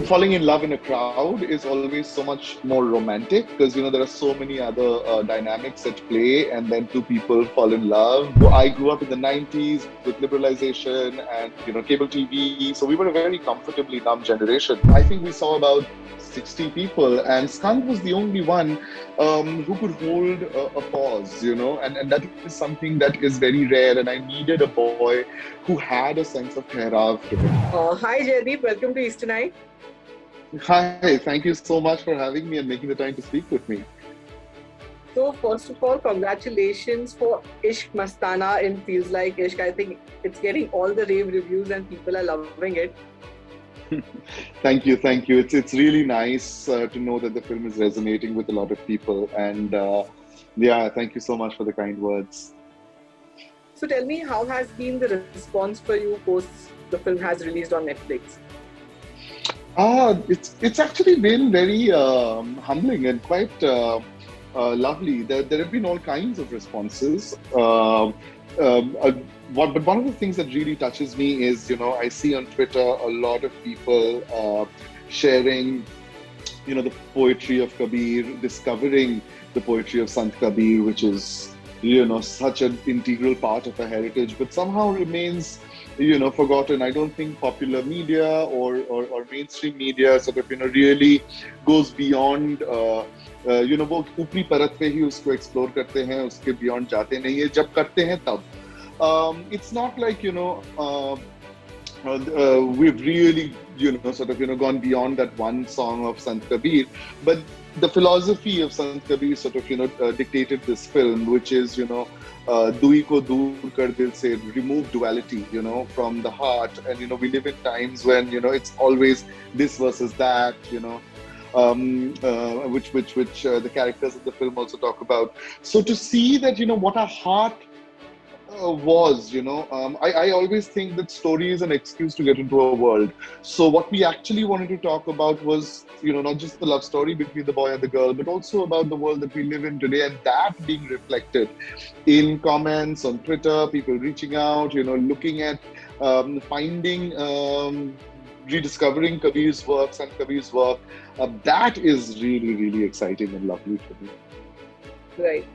falling in love in a crowd is always so much more romantic because there are so many other dynamics at play, and then two people fall in love. Well, I grew up in the 90s with liberalization and cable TV, so we were a very comfortably numb generation. I think we saw about 60 people, and Skunk was the only one who could hold a pause, and that is something that is very rare. And I needed a boy who had a sense of Tehrav to him. Hi Jaydeep, welcome to Easter Night. Hi, thank you so much for having me and making the time to speak with me. So first of all, congratulations for Ishq Mastana in Feels Like Ishq. I think it's getting all the rave reviews and people are loving it. Thank you, thank you. It's really nice to know that the film is resonating with a lot of people, and yeah, thank you so much for the kind words. So tell me, how has been the response for you post the film has released on Netflix? It's actually been very humbling and quite lovely. There have been all kinds of responses. But one of the things that really touches me is, I see on Twitter a lot of people sharing, the poetry of Kabir, discovering the poetry of Sant Kabir, which is, such an integral part of our heritage, but somehow remains, forgotten. I don't think popular media or mainstream media sort of, really goes beyond, वो ऊपरी परत पे ही उसको explore करते हैं, उसके beyond जाते नहीं है. जब करते हैं तब it's not like we've really sort of gone beyond that one song of Sant Kabir, but the philosophy of Sant Kabir sort of dictated this film, which is Dui ko dur kar dil se, remove duality from the heart. And we live in times when it's always this versus that, which the characters of the film also talk about. So to see that what our heart was, I always think that story is an excuse to get into a world. So what we actually wanted to talk about was, not just the love story between the boy and the girl, but also about the world that we live in today, and that being reflected in comments on Twitter, people reaching out, looking at finding, rediscovering Kabir's works and Kabir's work. That is really, really exciting and lovely for me. Right.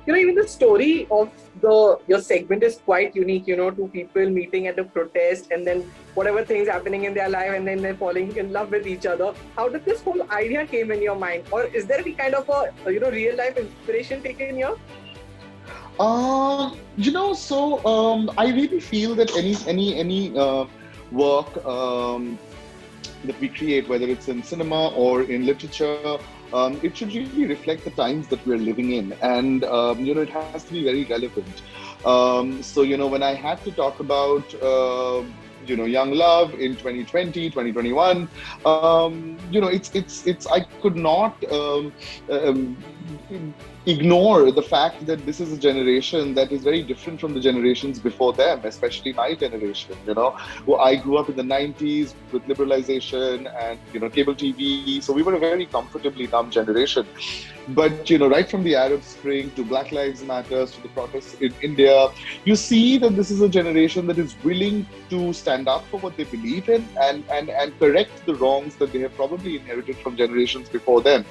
Even the story of your segment is quite unique, two people meeting at a protest and then whatever things happening in their life and then they're falling in love with each other. How did this whole idea came in your mind? Or is there any kind of a, real life inspiration taken here? I really feel that any work that we create, whether it's in cinema or in literature, it should really reflect the times that we're living in, and it has to be very relevant. So when I had to talk about young love in 2020, 2021, it's I could not ignore the fact that this is a generation that is very different from the generations before them, especially my generation. I grew up in the 90s with liberalization and cable TV, so we were a very comfortably numb generation. But right from the Arab Spring to Black Lives Matter to the protests in India, you see that this is a generation that is willing to stand up for what they believe in and correct the wrongs that they have probably inherited from generations before them.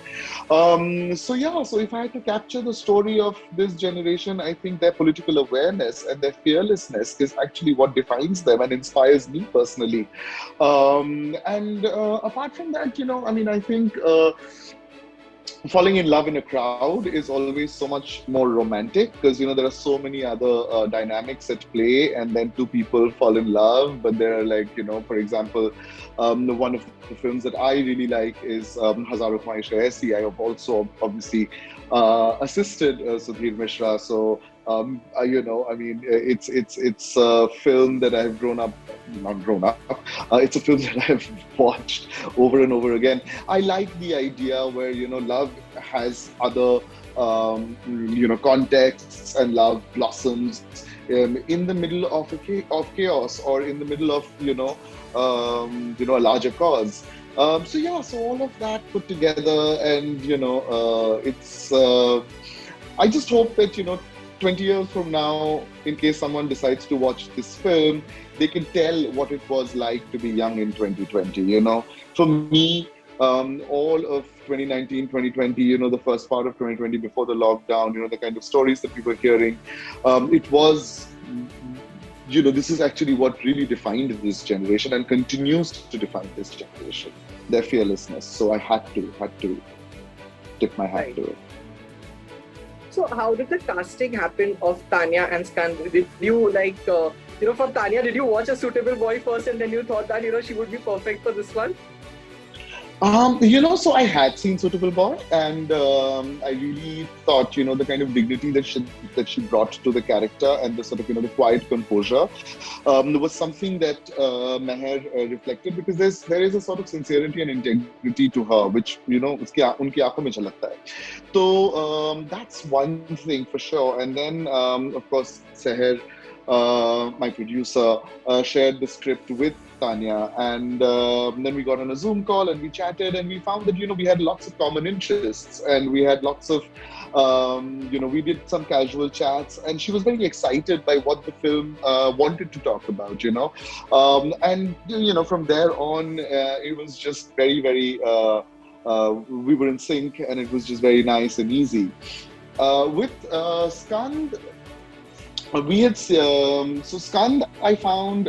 So if I had to capture the story of this generation, I think their political awareness and their fearlessness is actually what defines them and inspires me personally. Apart from that, I think falling in love in a crowd is always so much more romantic because there are so many other dynamics at play, and then two people fall in love. But there are, like, for example, one of the films that I really like is Hazaron Khwaishein Aisi. I have also obviously assisted Sudhir Mishra, so it's a film that I've it's a film that I've watched over and over again. I like the idea where love has other contexts, and love blossoms in the middle of chaos, or in the middle of a larger cause. So all of that put together, and it's. I just hope that 20 years from now, in case someone decides to watch this film, they can tell what it was like to be young in 2020, you know. For me, all of 2019, 2020, you know, the first part of 2020 before the lockdown, you know, the kind of stories that we were hearing, it was, you know, this is actually what really defined this generation and continues to define this generation, their fearlessness. So I had to tip my hat to it. So how did the casting happen of Tanya and Skand? Did you for Tanya, did you watch A Suitable Boy first and then you thought that, you know, she would be perfect for this one? You know, so I had seen Suitable Boy, and I really thought, you know, the kind of dignity that she brought to the character and the sort of, you know, the quiet composure was something that Meher reflected, because there is a sort of sincerity and integrity to her, which, you know, unki aankhon mein jhalkta hai. So that's one thing for sure. And then, of course, Seher, my producer, shared the script with Tanya, and then we got on a Zoom call and we chatted, and we found that, you know, we had lots of common interests, and we had lots of, you know, we did some casual chats, and she was very excited by what the film wanted to talk about, you know, and, you know, from there on, it was just very, very, we were in sync, and it was just very nice and easy. With Skand, we had, so Skand I found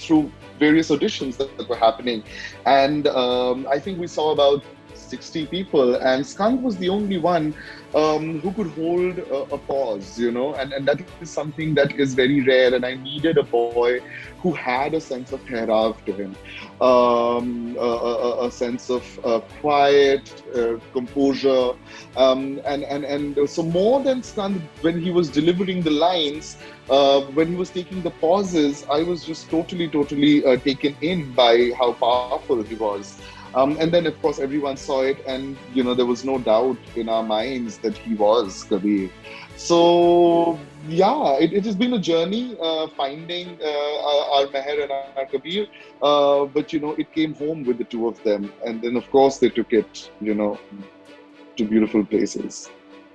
through various auditions that were happening, and I think we saw about 60 people, and Skand was the only one who could hold a pause, you know, and that is something that is very rare, and I needed a boy who had a sense of Tehrav to him, a sense of quiet, composure, and so more than Skand, when he was delivering the lines, when he was taking the pauses, I was just totally taken in by how powerful he was. And then, of course, everyone saw it, and, you know, there was no doubt in our minds that he was Kabir. So, yeah, it has been a journey finding our Meher and our Kabir, but, you know, it came home with the two of them. And then, of course, they took it, you know, to beautiful places.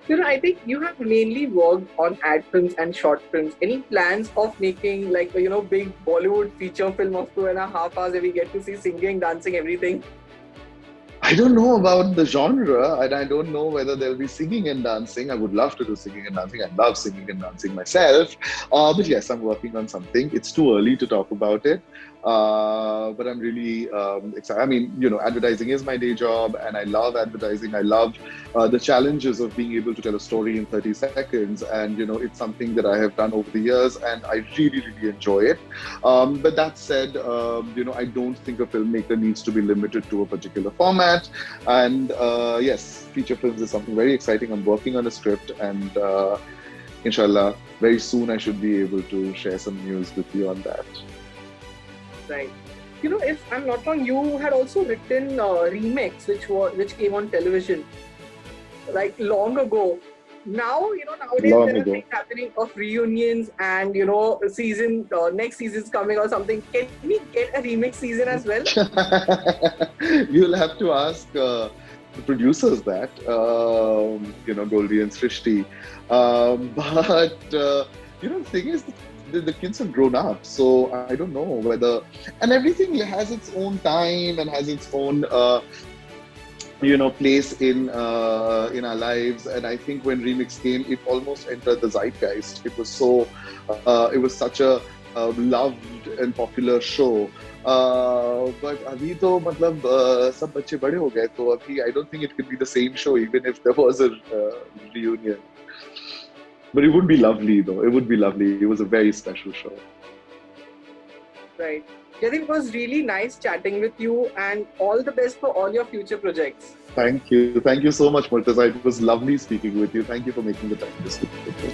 You know, I think you have mainly worked on ad films and short films. Any plans of making, like, you know, big Bollywood feature film of 2.5 hours where we get to see singing, dancing, everything? I don't know about the genre, and I don't know whether there'll be singing and dancing. I would love to do singing and dancing. I love singing and dancing myself. But yes, I'm working on something. It's too early to talk about it. But I'm really excited. I mean, you know, advertising is my day job, and I love advertising. I love the challenges of being able to tell a story in 30 seconds. And, you know, it's something that I have done over the years, and I really enjoy it. But that said, you know, I don't think a filmmaker needs to be limited to a particular format. And yes, feature films is something very exciting. I'm working on a script, and inshallah, very soon I should be able to share some news with you on that. Right. You know, if I'm not wrong, you had also written Remix, which came on television like long ago. Now, you know, nowadays there are things happening of reunions, and, you know, next season's coming or something. Can we get a remix season as well? You'll have to ask the producers that, you know, Goldie and Srishti. But, you know, the thing is, the kids have grown up, so I don't know whether, and everything has its own time and has its own, you know, place in our lives. And I think when Remix came, it almost entered the zeitgeist. It was so, it was such a loved and popular show. But abhi to matlab sab bacche bade ho gaye, to abhi I don't think it could be the same show even if there was a reunion. But it would be lovely, though. It would be lovely. It was a very special show. Right. I think it was really nice chatting with you, and all the best for all your future projects. Thank you. Thank you so much, Murtaza. It was lovely speaking with you. Thank you for making the time to speak with me.